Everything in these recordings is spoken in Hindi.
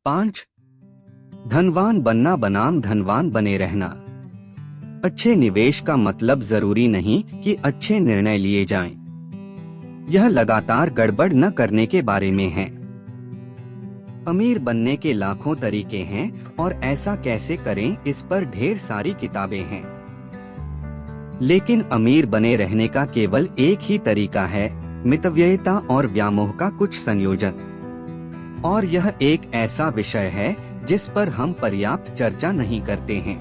5. धनवान बनना बनाम धनवान बने रहना। अच्छे निवेश का मतलब जरूरी नहीं कि अच्छे निर्णय लिए जाएं। यह लगातार गड़बड़ न करने के बारे में है। अमीर बनने के लाखों तरीके हैं और ऐसा कैसे करें इस पर ढेर सारी किताबें हैं। लेकिन अमीर बने रहने का केवल एक ही तरीका है, मितव्ययिता और व्यामोह का कुछ संयोजन। और यह एक ऐसा विषय है जिस पर हम पर्याप्त चर्चा नहीं करते हैं।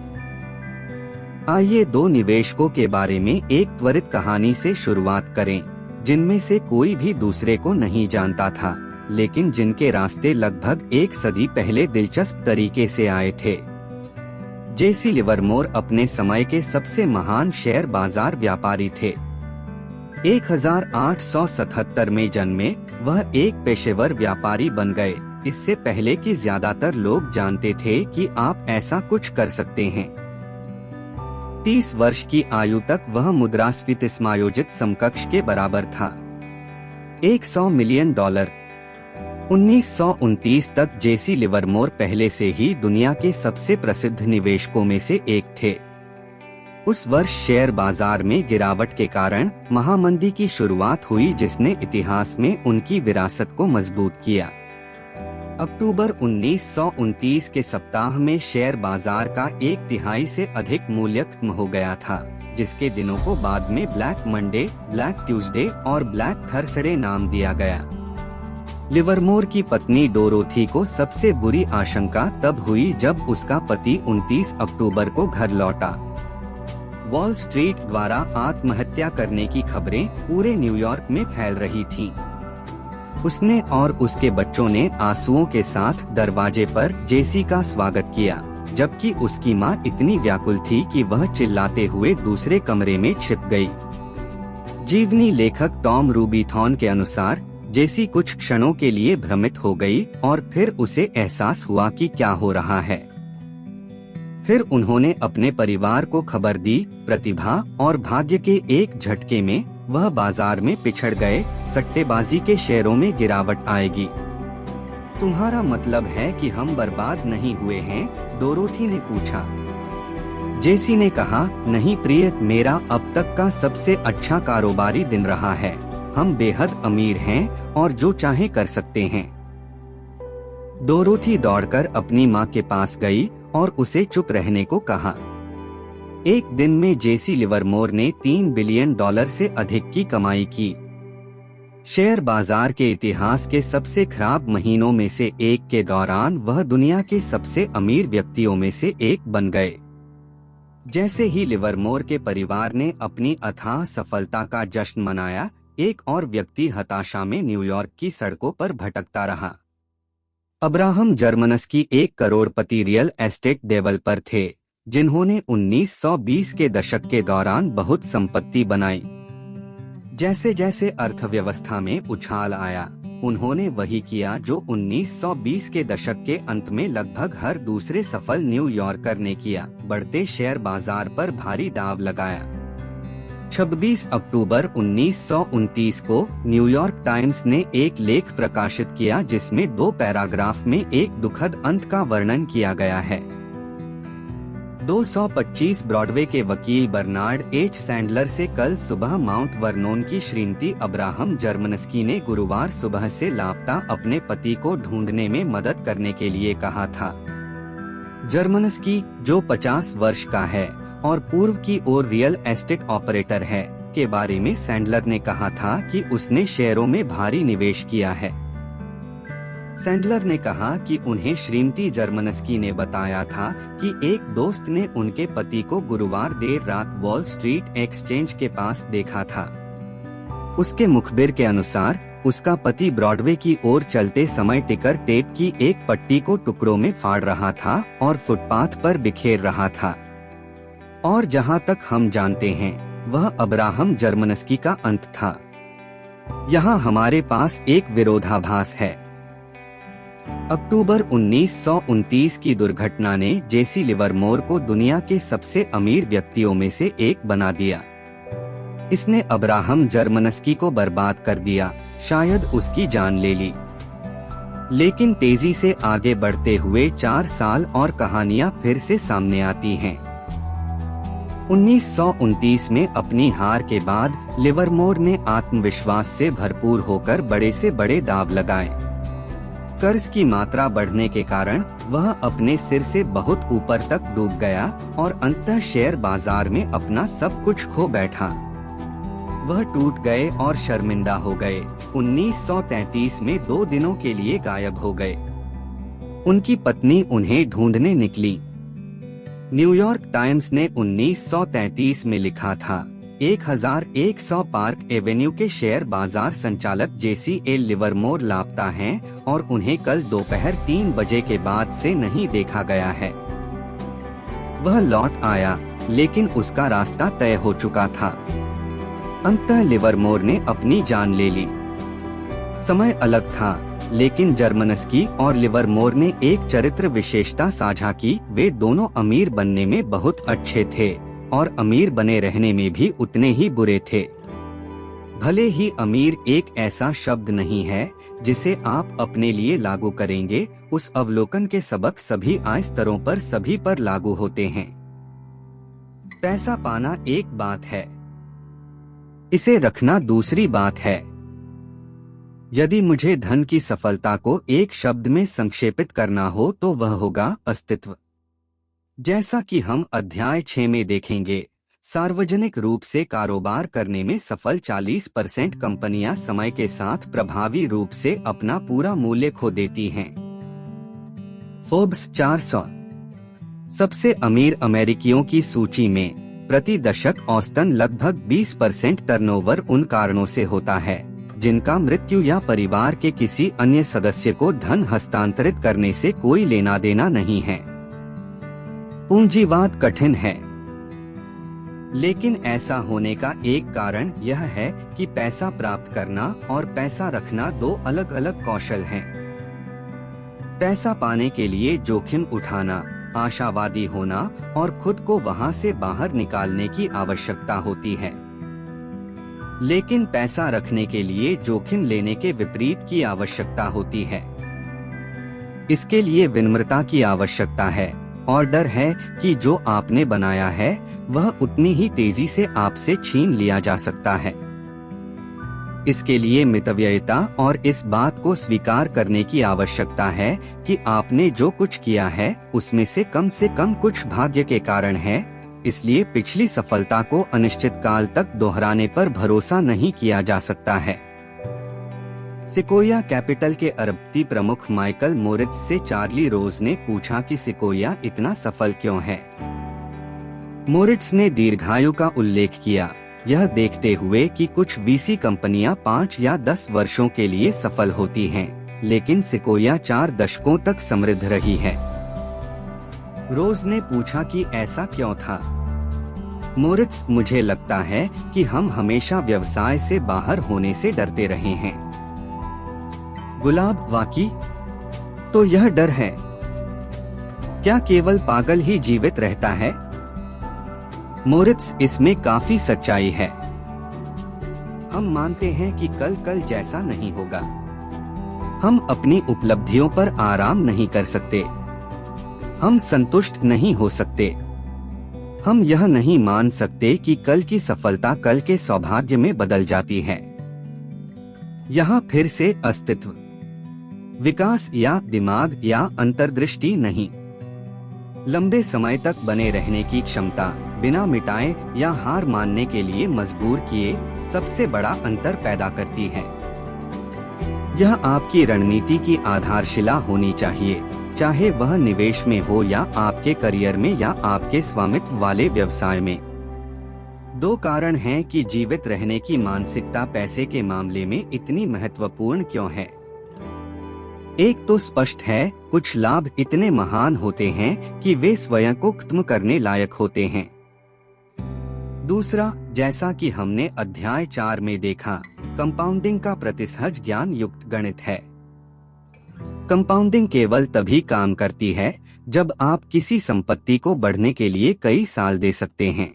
आइए दो निवेशकों के बारे में एक त्वरित कहानी से शुरुआत करें, जिनमें से कोई भी दूसरे को नहीं जानता था, लेकिन जिनके रास्ते लगभग एक सदी पहले दिलचस्प तरीके से आए थे। जेसी लिवरमोर अपने समय के सबसे महान शेयर बाजार व्यापारी थे। 1877 में जन्मे वह एक पेशेवर व्यापारी बन गए, इससे पहले कि ज्यादातर लोग जानते थे कि आप ऐसा कुछ कर सकते हैं। 30 वर्ष की आयु तक वह मुद्रास्फीति समायोजित समकक्ष के बराबर था, $100 मिलियन। 1929 तक जेसी लिवरमोर पहले से ही दुनिया के सबसे प्रसिद्ध निवेशकों में से एक थे। उस वर्ष शेयर बाजार में गिरावट के कारण महामंदी की शुरुआत हुई, जिसने इतिहास में उनकी विरासत को मजबूत किया। अक्टूबर 1929 के सप्ताह में शेयर बाजार का 1/3 से अधिक मूल्य खत्म हो गया था, जिसके दिनों को बाद में ब्लैक मंडे, ब्लैक ट्यूसडे और ब्लैक थर्सडे नाम दिया गया। लिवरमोर की पत्नी डोरोथी को सबसे बुरी आशंका तब हुई जब उसका पति 29 अक्टूबर को घर लौटा। वॉल स्ट्रीट द्वारा आत्महत्या करने की खबरें पूरे न्यूयॉर्क में फैल रही थीं। उसने और उसके बच्चों ने आंसुओं के साथ दरवाजे पर जेसी का स्वागत किया, जबकि उसकी मां इतनी व्याकुल थी कि वह चिल्लाते हुए दूसरे कमरे में छिप गई। जीवनी लेखक टॉम रूबीथॉन के अनुसार जेसी कुछ क्षणों के लिए भ्रमित हो गई और फिर उसे एहसास हुआ कि क्या हो रहा है। फिर उन्होंने अपने परिवार को खबर दी। प्रतिभा और भाग्य के एक झटके में वह बाजार में पिछड़ गए। सट्टेबाजी के शेयरों में गिरावट आएगी। तुम्हारा मतलब है कि हम बर्बाद नहीं हुए हैं? डोरोथी ने पूछा। जेसी ने कहा, नहीं प्रिय, मेरा अब तक का सबसे अच्छा कारोबारी दिन रहा है। हम बेहद अमीर हैं और जो चाहे कर सकते हैं। डोरोथी दौड़कर अपनी मां के पास गई और उसे चुप रहने को कहा। एक दिन में जेसी लिवरमोर ने $3 बिलियन से अधिक की कमाई की। शेयर बाजार के इतिहास के सबसे खराब महीनों में से एक के दौरान वह दुनिया के सबसे अमीर व्यक्तियों में से एक बन गए। जैसे ही लिवरमोर के परिवार ने अपनी अथाह सफलता का जश्न मनाया, एक और व्यक्ति हताशा में न्यूयॉर्क की सड़कों पर भटकता रहा। अब्राहम जर्मनस्की एक करोड़पति रियल एस्टेट डेवलपर थे, जिन्होंने 1920 के दशक के दौरान बहुत संपत्ति बनाई। जैसे जैसे अर्थव्यवस्था में उछाल आया, उन्होंने वही किया जो 1920 के दशक के अंत में लगभग हर दूसरे सफल न्यूयॉर्कर ने किया, बढ़ते शेयर बाजार पर भारी दांव लगाया। 26 अक्टूबर 1929 को न्यूयॉर्क टाइम्स ने एक लेख प्रकाशित किया जिसमें 2 पैराग्राफ में एक दुखद अंत का वर्णन किया गया है। 225 ब्रॉडवे के वकील बर्नार्ड एच सैंडलर से कल सुबह माउंट वर्नोन की श्रीमती अब्राहम जर्मनस्की ने गुरुवार सुबह से लापता अपने पति को ढूंढने में मदद करने के लिए कहा था। जर्मनस्की, जो 50 वर्ष का है और पूर्व की ओर रियल एस्टेट ऑपरेटर है, के बारे में सैंडलर ने कहा था कि उसने शेयरों में भारी निवेश किया है। सैंडलर ने कहा कि उन्हें श्रीमती जर्मनस्की ने बताया था कि एक दोस्त ने उनके पति को गुरुवार देर रात वॉल स्ट्रीट एक्सचेंज के पास देखा था। उसके मुखबिर के अनुसार उसका पति ब्रॉडवे की ओर चलते समय टिकर टेप की एक पट्टी को टुकड़ों में फाड़ रहा था और फुटपाथ पर बिखेर रहा था। और जहां तक हम जानते हैं, वह अब्राहम जर्मनस्की का अंत था। यहाँ हमारे पास एक विरोधाभास है। अक्टूबर 1929 की दुर्घटना ने जेसी लिवरमोर को दुनिया के सबसे अमीर व्यक्तियों में से एक बना दिया। इसने अब्राहम जर्मनस्की को बर्बाद कर दिया, शायद उसकी जान ले ली। लेकिन तेजी से आगे बढ़ते हुए 4 साल और कहानियां फिर से सामने आती हैं। 1929 में अपनी हार के बाद लिवरमोर ने आत्मविश्वास से भरपूर होकर बड़े से बड़े दांव लगाए। कर्ज की मात्रा बढ़ने के कारण वह अपने सिर से बहुत ऊपर तक डूब गया और अंततः शेयर बाजार में अपना सब कुछ खो बैठा। वह टूट गए और शर्मिंदा हो गए। 1933 में 2 दिनों के लिए गायब हो गए। उनकी पत्नी उन्हें ढूंढने निकली। न्यूयॉर्क टाइम्स ने 1933 में लिखा था, 1100 पार्क एवेन्यू के शेयर बाजार संचालक जेसी एल लिवरमोर लापता हैं और उन्हें कल दोपहर 3 बजे के बाद से नहीं देखा गया है। वह लौट आया, लेकिन उसका रास्ता तय हो चुका था। अंततः लिवरमोर ने अपनी जान ले ली। समय अलग था, लेकिन जर्मनस्की और लिवरमोर ने एक चरित्र विशेषता साझा की। वे दोनों अमीर बनने में बहुत अच्छे थे और अमीर बने रहने में भी उतने ही बुरे थे। भले ही अमीर एक ऐसा शब्द नहीं है जिसे आप अपने लिए लागू करेंगे, उस अवलोकन के सबक सभी आय स्तरों पर सभी पर लागू होते हैं। पैसा पाना एक बात है, इसे रखना दूसरी बात है। यदि मुझे धन की सफलता को एक शब्द में संक्षेपित करना हो तो वह होगा अस्तित्व। जैसा कि हम अध्याय 6 में देखेंगे, सार्वजनिक रूप से कारोबार करने में सफल 40% कंपनियां समय के साथ प्रभावी रूप से अपना पूरा मूल्य खो देती हैं। फोर्ब्स 400 सबसे अमीर अमेरिकियों की सूची में प्रति दशक औसतन लगभग 20% टर्नओवर उन कारणों से होता है जिनका मृत्यु या परिवार के किसी अन्य सदस्य को धन हस्तांतरित करने से कोई लेना देना नहीं है। पूंजीवाद कठिन है, लेकिन ऐसा होने का एक कारण यह है कि पैसा प्राप्त करना और पैसा रखना 2 अलग अलग कौशल हैं। पैसा पाने के लिए जोखिम उठाना, आशावादी होना और खुद को वहां से बाहर निकालने की आवश्यकता होती है, लेकिन पैसा रखने के लिए जोखिम लेने के विपरीत की आवश्यकता होती है। इसके लिए विनम्रता की आवश्यकता है और डर है कि जो आपने बनाया है वह उतनी ही तेजी से आपसे छीन लिया जा सकता है। इसके लिए मितव्ययिता और इस बात को स्वीकार करने की आवश्यकता है कि आपने जो कुछ किया है उसमें से कम कुछ भाग्य के कारण है। इसलिए पिछली सफलता को अनिश्चित काल तक दोहराने पर भरोसा नहीं किया जा सकता है। सिकोया कैपिटल के अरबपति प्रमुख माइकल मोरित्ज से चार्ली रोज ने पूछा कि सिकोया इतना सफल क्यों है। मोरित्ज ने दीर्घायु का उल्लेख किया, यह देखते हुए कि कुछ वीसी कंपनियां 5 या 10 वर्षों के लिए सफल होती हैं, लेकिन सिकोया 4 दशकों तक समृद्ध रही है। रोज ने पूछा कि ऐसा क्यों था। मोरित्ज, मुझे लगता है कि हम हमेशा व्यवसाय से बाहर होने से डरते रहे हैं। गुलाब, वाकई तो यह डर है। क्या केवल पागल ही जीवित रहता है? मोरित्ज, इसमें काफी सच्चाई है। हम मानते हैं कि कल जैसा नहीं होगा। हम अपनी उपलब्धियों पर आराम नहीं कर सकते। हम संतुष्ट नहीं हो सकते। हम यह नहीं मान सकते कि कल की सफलता कल के सौभाग्य में बदल जाती है। यहाँ फिर से अस्तित्व, विकास या दिमाग या अंतर्दृष्टि नहीं, लंबे समय तक बने रहने की क्षमता, बिना मिटाए या हार मानने के लिए मजबूर किए, सबसे बड़ा अंतर पैदा करती है। यह आपकी रणनीति की आधारशिला होनी चाहिए, चाहे वह निवेश में हो या आपके करियर में या आपके स्वामित्व वाले व्यवसाय में। 2 कारण हैं कि जीवित रहने की मानसिकता पैसे के मामले में इतनी महत्वपूर्ण क्यों है। एक तो स्पष्ट है, कुछ लाभ इतने महान होते हैं कि वे स्वयं को खत्म करने लायक होते हैं। दूसरा, जैसा कि हमने अध्याय 4 में देखा, कंपाउंडिंग का प्रतिसहज ज्ञान युक्त गणित है। कंपाउंडिंग केवल तभी काम करती है जब आप किसी संपत्ति को बढ़ने के लिए कई साल दे सकते हैं।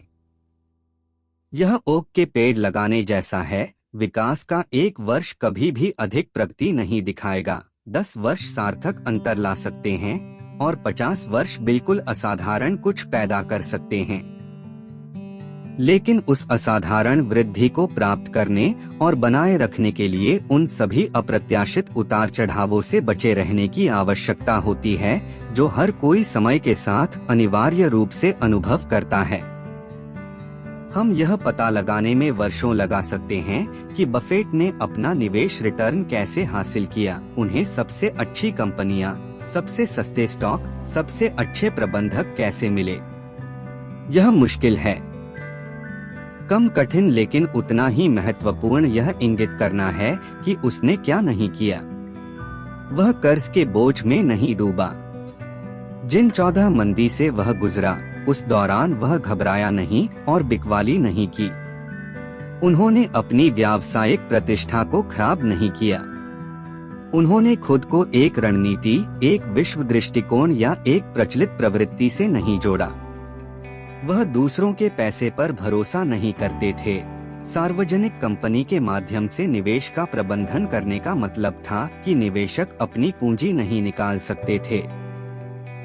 यह ओक के पेड़ लगाने जैसा है, विकास का 1 वर्ष कभी भी अधिक प्रगति नहीं दिखाएगा, 10 वर्ष सार्थक अंतर ला सकते हैं और 50 वर्ष बिल्कुल असाधारण कुछ पैदा कर सकते हैं। लेकिन उस असाधारण वृद्धि को प्राप्त करने और बनाए रखने के लिए उन सभी अप्रत्याशित उतार चढ़ावों से बचे रहने की आवश्यकता होती है जो हर कोई समय के साथ अनिवार्य रूप से अनुभव करता है। हम यह पता लगाने में वर्षों लगा सकते हैं कि बफेट ने अपना निवेश रिटर्न कैसे हासिल किया, उन्हें सबसे अच्छी कंपनियां, सबसे सस्ते स्टॉक, सबसे अच्छे प्रबंधक कैसे मिले। यह मुश्किल है, कम कठिन, लेकिन उतना ही महत्वपूर्ण यह इंगित करना है कि उसने क्या नहीं किया। वह कर्ज के बोझ में नहीं डूबा। जिन 14 मंदी से वह गुजरा, उस दौरान वह घबराया नहीं और बिकवाली नहीं की। उन्होंने अपनी व्यावसायिक प्रतिष्ठा को खराब नहीं किया। उन्होंने खुद को एक रणनीति, एक विश्व दृष्टिकोण या एक प्रचलित प्रवृत्ति से नहीं जोड़ा। वह दूसरों के पैसे पर भरोसा नहीं करते थे। सार्वजनिक कंपनी के माध्यम से निवेश का प्रबंधन करने का मतलब था कि निवेशक अपनी पूंजी नहीं निकाल सकते थे।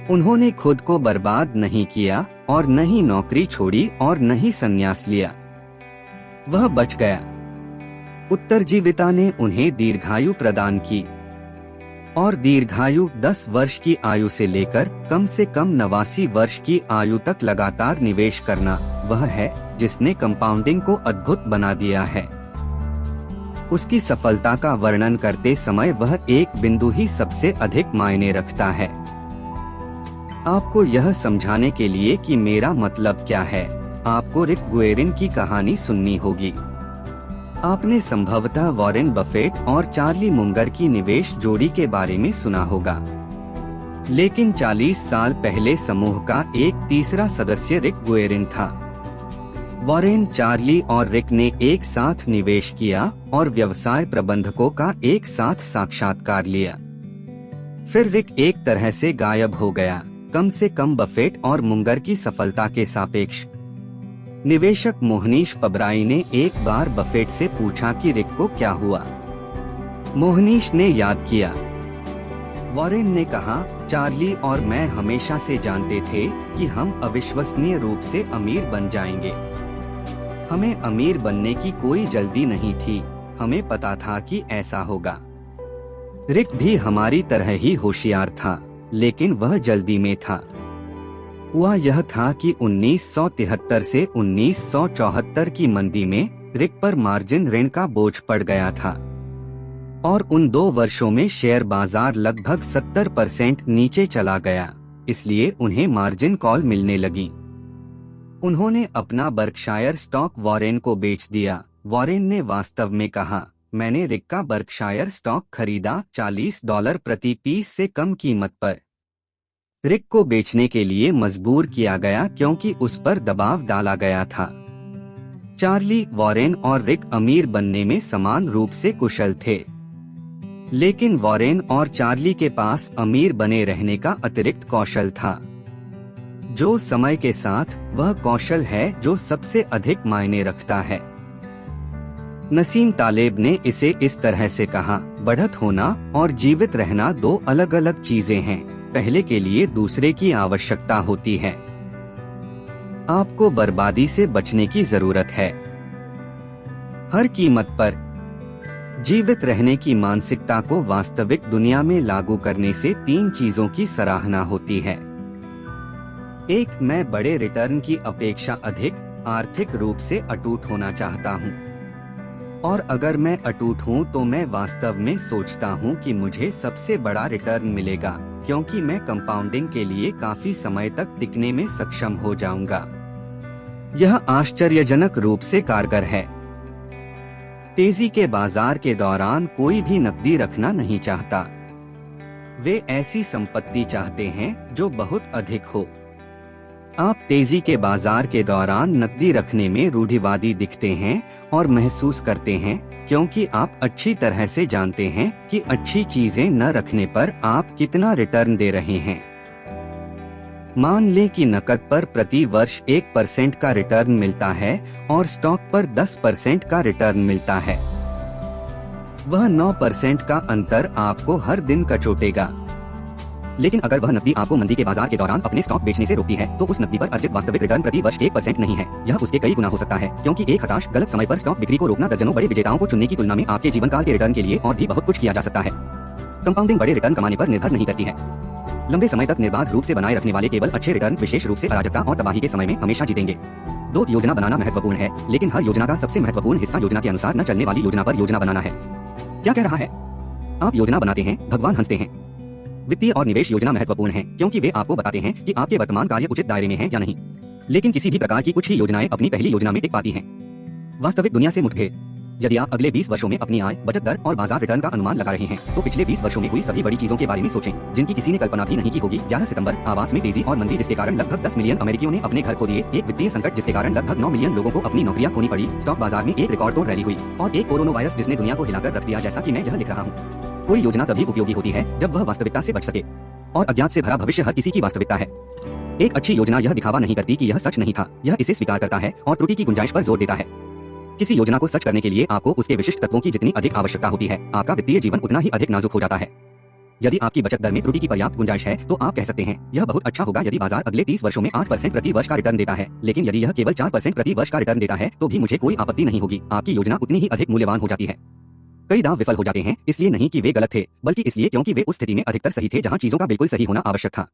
उन्होंने खुद को बर्बाद नहीं किया और न ही नौकरी छोड़ी और न ही संन्यास लिया। वह बच गया। उत्तरजीविता ने उन्हें दीर्घायु प्रदान की और दीर्घायु 10 वर्ष की आयु से लेकर कम से कम 89 वर्ष की आयु तक लगातार निवेश करना वह है जिसने कंपाउंडिंग को अद्भुत बना दिया है। उसकी सफलता का वर्णन करते समय वह एक बिंदु ही सबसे अधिक मायने रखता है। आपको यह समझाने के लिए कि मेरा मतलब क्या है, आपको रिक गुएरिन की कहानी सुननी होगी। आपने संभवतः वॉरेन बफेट और चार्ली मुंगर की निवेश जोड़ी के बारे में सुना होगा, लेकिन 40 साल पहले समूह का एक तीसरा सदस्य रिक गुएरिन था। वॉरेन, चार्ली और रिक ने एक साथ निवेश किया और व्यवसाय प्रबंधकों का एक साथ साक्षात्कार लिया। फिर रिक एक तरह से गायब हो गया, कम से कम बफेट और मुंगर की सफलता के सापेक्ष। निवेशक मोहनीश पबराई ने एक बार बफेट से पूछा कि रिक को क्या हुआ। मोहनीश ने याद किया। वॉरेन ने कहा, चार्ली और मैं हमेशा से जानते थे कि हम अविश्वसनीय रूप से अमीर बन जाएंगे। हमें अमीर बनने की कोई जल्दी नहीं थी, हमें पता था कि ऐसा होगा। रिक भी हमारी तरह ही होशियार था, लेकिन वह जल्दी में था। हुआ यह था कि 1973 से 1974 की मंदी में रिक पर मार्जिन ऋण का बोझ पड़ गया था और उन 2 वर्षों में शेयर बाजार लगभग 70% नीचे चला गया, इसलिए उन्हें मार्जिन कॉल मिलने लगी। उन्होंने अपना बर्कशायर स्टॉक वॉरेन को बेच दिया। वॉरेन ने वास्तव में कहा, मैंने रिक का बर्कशायर स्टॉक खरीदा $40 प्रति पीस से कम कीमत पर। रिक को बेचने के लिए मजबूर किया गया क्योंकि उस पर दबाव डाला गया था। चार्ली, वॉरेन और रिक अमीर बनने में समान रूप से कुशल थे, लेकिन वॉरेन और चार्ली के पास अमीर बने रहने का अतिरिक्त कौशल था। जो समय के साथ वह कौशल है जो सबसे अधिक मायने रखता है। नसीम तालेब ने इसे इस तरह से कहा, बढ़त होना और जीवित रहना 2 अलग अलग चीजें हैं। पहले के लिए दूसरे की आवश्यकता होती है। आपको बर्बादी से बचने की जरूरत है, हर कीमत पर। जीवित रहने की मानसिकता को वास्तविक दुनिया में लागू करने से 3 चीजों की सराहना होती है। 1, मैं बड़े रिटर्न की अपेक्षा अधिक आर्थिक रूप से अटूट होना चाहता हूँ, और अगर मैं अटूट हूँ तो मैं वास्तव में सोचता हूँ कि मुझे सबसे बड़ा रिटर्न मिलेगा, क्योंकि मैं कंपाउंडिंग के लिए काफी समय तक टिकने में सक्षम हो जाऊंगा। यह आश्चर्यजनक रूप से कारगर है। तेजी के बाजार के दौरान कोई भी नकदी रखना नहीं चाहता। वे ऐसी संपत्ति चाहते हैं जो बहुत अधिक हो। आप तेजी के बाजार के दौरान नकदी रखने में रूढ़िवादी दिखते हैं और महसूस करते हैं, क्योंकि आप अच्छी तरह से जानते हैं कि अच्छी चीजें न रखने पर आप कितना रिटर्न दे रहे हैं। मान लें कि नकद पर प्रति वर्ष 1% का रिटर्न मिलता है और स्टॉक पर 10% का रिटर्न मिलता है। वह 9% का अंतर आपको हर दिन कचोटेगा। लेकिन अगर वह नकदी आपको मंदी के बाजार के दौरान अपने स्टॉक बेचने से रोकती है, तो उस नकदी पर अर्जित वास्तविक रिटर्न प्रति वर्ष 1% नहीं है, यह उसके कई गुना हो सकता है, क्योंकि एक हताश गलत समय पर स्टॉक बिक्री को रोकना दर्जनों बड़े विजेताओं को चुनने की तुलना में आपके जीवन काल के रिटर्न के लिए और भी बहुत कुछ किया जा सकता है। कंपाउंडिंग बड़े रिटर्न कमाने पर निर्भर नहीं करती है। लंबे समय तक निर्बाध रूप से बनाए रखने वाले केवल अच्छे रिटर्न विशेष रूप से अराजकता और तबाही के समय में हमेशा जीतेंगे। दो योजना बनाना महत्वपूर्ण है, लेकिन हर योजना का सबसे महत्वपूर्ण हिस्सा योजना के अनुसार न चलने वाली योजना पर योजना बनाना है। क्या कह रहा है? आप योजना बनाते हैं, भगवान हंसते हैं। वित्तीय और निवेश योजना महत्वपूर्ण है, क्योंकि वे आपको बताते हैं कि आपके वर्तमान कार्य उचित दायरे में है या नहीं। लेकिन किसी भी प्रकार की कुछ ही योजनाएं अपनी पहली योजना में टिक पाती हैं। वास्तविक दुनिया से मुठभेड़। यदि आप अगले 20 वर्षों में अपनी आय, बचत दर और बाजार रिटर्न का अनुमान लगा रहे हैं, तो पिछले 20 वर्षों में हुई सभी बड़ी चीजों के बारे में सोचें, जिनकी किसी ने कल्पना भी नहीं की होगी। 11 सितंबर, आवास में तेजी और मंदी जिसके कारण लगभग 10 मिलियन अमेरिकियों ने अपने घर खो दिए, एक वित्तीय संकट जिसके कारण लगभग 9 मिलियन लोगों को अपनी नौकरियां खोनी पड़ी, स्टॉक बाजार में एक रिकॉर्ड तोड़ रैली हुई, और एक कोरोना वायरस जिसने दुनिया को हिलाकर रख दिया, जैसा कि मैं यह लिख रहा हूँ। कोई योजना तभी उपयोगी होती है जब वह वास्तविकता से बच सके, और अज्ञात से भरा भविष्य हर किसी की वास्तविकता है। एक अच्छी योजना यह दिखावा नहीं करती कि यह सच नहीं था, यह इसे स्वीकार करता है और त्रुटि की गुंजाइश पर जोर देता है। किसी योजना को सच करने के लिए आपको उसके विशिष्ट तत्वों की जितनी अधिक आवश्यकता होती है, आपका वित्तीय जीवन उतना ही अधिक नाजुक हो जाता है। यदि आपकी बचत दर में त्रुटि की पर्याप्त गुंजाइश है, तो आप कह सकते हैं, यह बहुत अच्छा होगा यदि बाजार अगले 30 वर्षों में 8% प्रति वर्ष का रिटर्न देता है। लेकिन यदि यह केवल 4% प्रति वर्ष का रिटर्न देता है, तो भी मुझे कोई आपत्ति नहीं होगी। आपकी योजना उतनी ही अधिक मूल्यवान हो जाती है। कई दाव विफल हो जाते हैं, इसलिए नहीं कि वे गलत थे, बल्कि इसलिए क्योंकि वे उस स्थिति में अधिकतर सही थे जहां चीजों का बिल्कुल सही होना आवश्यक था।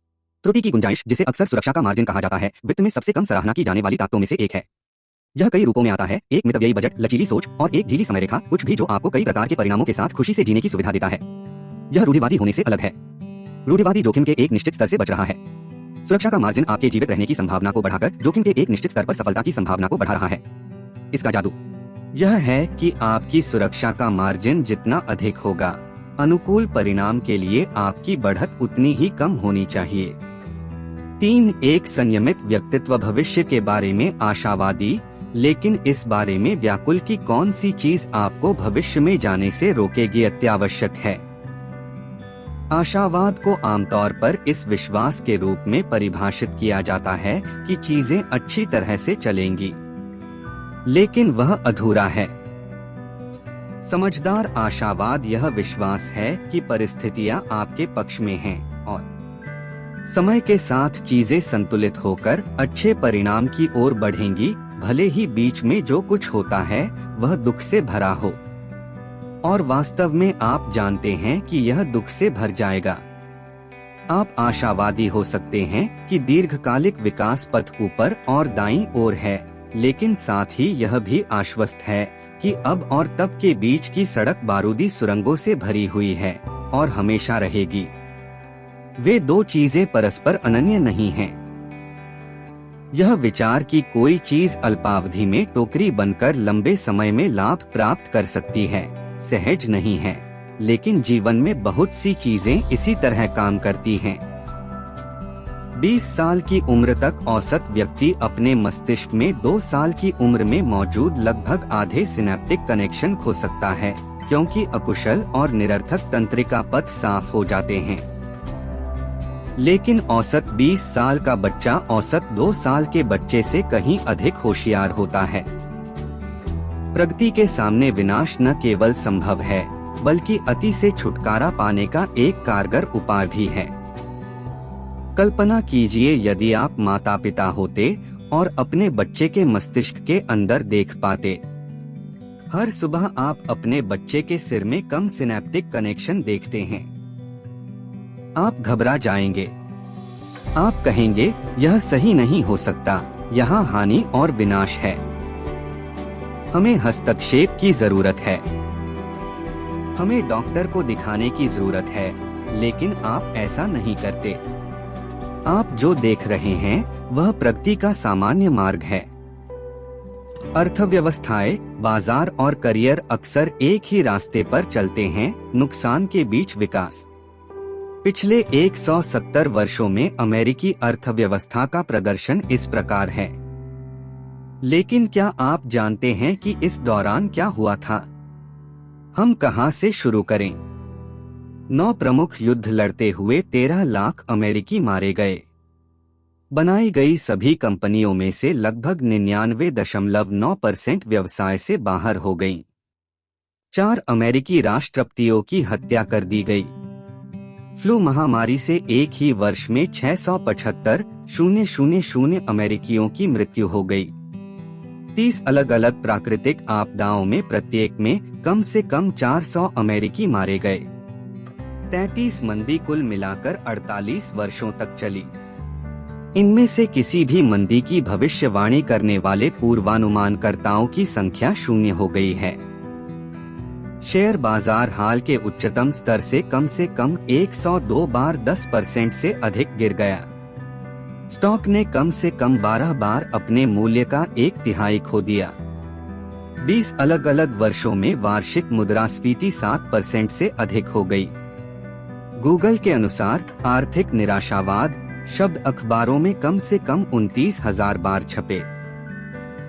त्रुटि की गुंजाइश, जिसे अक्सर सुरक्षा का मार्जिन कहा जाता है, वित्त में सबसे कम सराहना की जाने वाली ताकतों में से एक है। यह कई रूपों में आता है, एक मितव्ययी बजट, लचीली सोच और एक ढीली समय रेखा, कुछ भी जो आपको कई प्रकार के परिणामों के साथ खुशी से जीने की सुविधा देता है। यह रूढ़िवादी होने से अलग है। रूढ़िवादी जोखिम के एक निश्चित स्तर से बच रहा है। सुरक्षा का मार्जिन आपके जीवित रहने की संभावना को बढ़ाकर जोखिम के एक निश्चित स्तर पर सफलता की संभावना को बढ़ा रहा है। इसका जादू यह है कि आपकी सुरक्षा का मार्जिन जितना अधिक होगा, अनुकूल परिणाम के लिए आपकी बढ़त उतनी ही कम होनी चाहिए। 3 एक संयमित व्यक्तित्व। भविष्य के बारे में आशावादी, लेकिन इस बारे में व्याकुल कि कौन सी चीज आपको भविष्य में जाने से रोकेगी, अत्यावश्यक है। आशावाद को आमतौर पर इस विश्वास के रूप में परिभाषित किया जाता है कि चीजें अच्छी तरह से चलेंगी, लेकिन वह अधूरा है। समझदार आशावाद यह विश्वास है कि परिस्थितियां आपके पक्ष में हैं और समय के साथ चीजें संतुलित होकर अच्छे परिणाम की ओर बढ़ेंगी, भले ही बीच में जो कुछ होता है वह दुख से भरा हो। और वास्तव में आप जानते हैं कि यह दुख से भर जाएगा। आप आशावादी हो सकते हैं कि दीर्घकालिक विकास पथ ऊपर और दाईं ओर है, लेकिन साथ ही यह भी आश्वस्त है कि अब और तब के बीच की सड़क बारूदी सुरंगों से भरी हुई है और हमेशा रहेगी। वे दो चीजें परस्पर अनन्य नहीं हैं। यह विचार कि कोई चीज अल्पावधि में टोकरी बनकर लंबे समय में लाभ प्राप्त कर सकती है, सहज नहीं है, लेकिन जीवन में बहुत सी चीजें इसी तरह काम करती हैं। 20 साल की उम्र तक औसत व्यक्ति अपने मस्तिष्क में 2 साल की उम्र में मौजूद लगभग आधे सिनेप्टिक कनेक्शन खो सकता है, क्योंकि अकुशल और निरर्थक तंत्रिका पथ साफ हो जाते हैं। लेकिन औसत 20 साल का बच्चा औसत 2 साल के बच्चे से कहीं अधिक होशियार होता है। प्रगति के सामने विनाश न केवल संभव है, बल्कि अति से छुटकारा पाने का एक कारगर उपाय भी है। कल्पना कीजिए यदि आप माता पिता होते और अपने बच्चे के मस्तिष्क के अंदर देख पाते। हर सुबह आप अपने बच्चे के सिर में कम सिनेप्टिक कनेक्शन देखते हैं। आप घबरा जाएंगे। आप कहेंगे, यह सही नहीं हो सकता, यहाँ हानि और विनाश है। हमें हस्तक्षेप की जरूरत है। हमें डॉक्टर को दिखाने की जरूरत है, लेकिन आप ऐसा नहीं करते। आप जो देख रहे हैं वह प्रगति का सामान्य मार्ग है। अर्थव्यवस्थाएं, बाजार और करियर अक्सर एक ही रास्ते पर चलते हैं, नुकसान के बीच विकास। पिछले 170 वर्षों में अमेरिकी अर्थव्यवस्था का प्रदर्शन इस प्रकार है। लेकिन क्या आप जानते हैं कि इस दौरान क्या हुआ था? हम कहां से शुरू करें? 9 प्रमुख युद्ध लड़ते हुए 13 लाख अमेरिकी मारे गए। बनाई गई सभी कंपनियों में से लगभग 99.9% व्यवसाय से बाहर हो गईं। 4 अमेरिकी राष्ट्रपतियों की हत्या कर दी गई। फ्लू महामारी से एक ही वर्ष में 675,000 अमेरिकियों की मृत्यु हो गई। 30 अलग अलग प्राकृतिक आपदाओं में प्रत्येक में कम से कम 400 अमेरिकी मारे गए। 33 मंदी कुल मिलाकर 48 वर्षों तक चली। इनमें से किसी भी मंदी की भविष्यवाणी करने वाले पूर्वानुमानकर्ताओं की संख्या 0 हो गई है। शेयर बाजार हाल के उच्चतम स्तर से कम 102 बार 10% से अधिक गिर गया। स्टॉक ने कम से कम 12 बार अपने मूल्य का 1/3 खो दिया। 20 अलग अलग वर्षों में वार्षिक मुद्रास्फीति 7% से अधिक हो गई। गूगल के अनुसार आर्थिक निराशावाद शब्द अखबारों में कम से कम 29,000 बार छपे।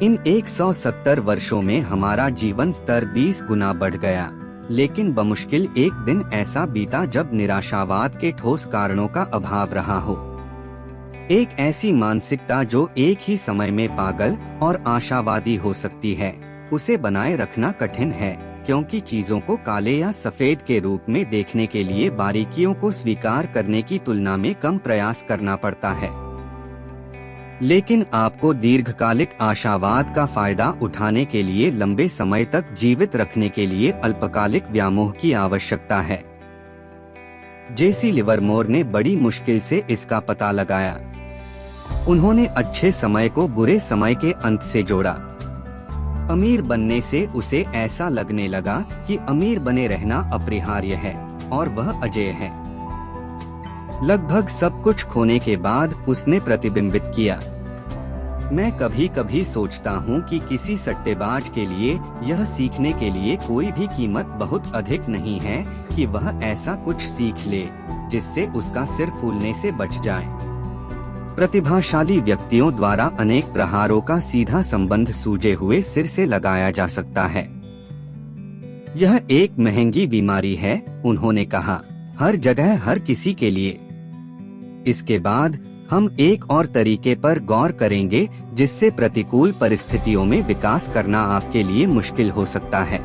इन 170 वर्षों में हमारा जीवन स्तर 20 गुना बढ़ गया, लेकिन बमुश्किल एक दिन ऐसा बीता जब निराशावाद के ठोस कारणों का अभाव रहा हो। एक ऐसी मानसिकता जो एक ही समय में पागल और आशावादी हो सकती है, उसे बनाए रखना कठिन है, क्योंकि चीजों को काले या सफेद के रूप में देखने के लिए बारीकियों को स्वीकार करने की तुलना में कम प्रयास करना पड़ता है। लेकिन आपको दीर्घकालिक आशावाद का फायदा उठाने के लिए लंबे समय तक जीवित रखने के लिए अल्पकालिक व्यामोह की आवश्यकता है। जेसी लिवरमोर ने बड़ी मुश्किल से इसका पता लगाया। उन्होंने अच्छे समय को बुरे समय के अंत से जोड़ा। अमीर बनने से उसे ऐसा लगने लगा कि अमीर बने रहना अपरिहार्य है और वह अजेय है। लगभग सब कुछ खोने के बाद उसने प्रतिबिंबित किया, मैं कभी कभी सोचता हूँ कि किसी सट्टेबाज के लिए यह सीखने के लिए कोई भी कीमत बहुत अधिक नहीं है कि वह ऐसा कुछ सीख ले जिससे उसका सिर फूलने से बच जाए। प्रतिभाशाली व्यक्तियों द्वारा अनेक प्रहारों का सीधा संबंध सूजे हुए सिर से लगाया जा सकता है। यह एक महंगी बीमारी है, उन्होंने कहा, हर जगह हर किसी के लिए। इसके बाद हम एक और तरीके पर गौर करेंगे जिससे प्रतिकूल परिस्थितियों में विकास करना आपके लिए मुश्किल हो सकता है।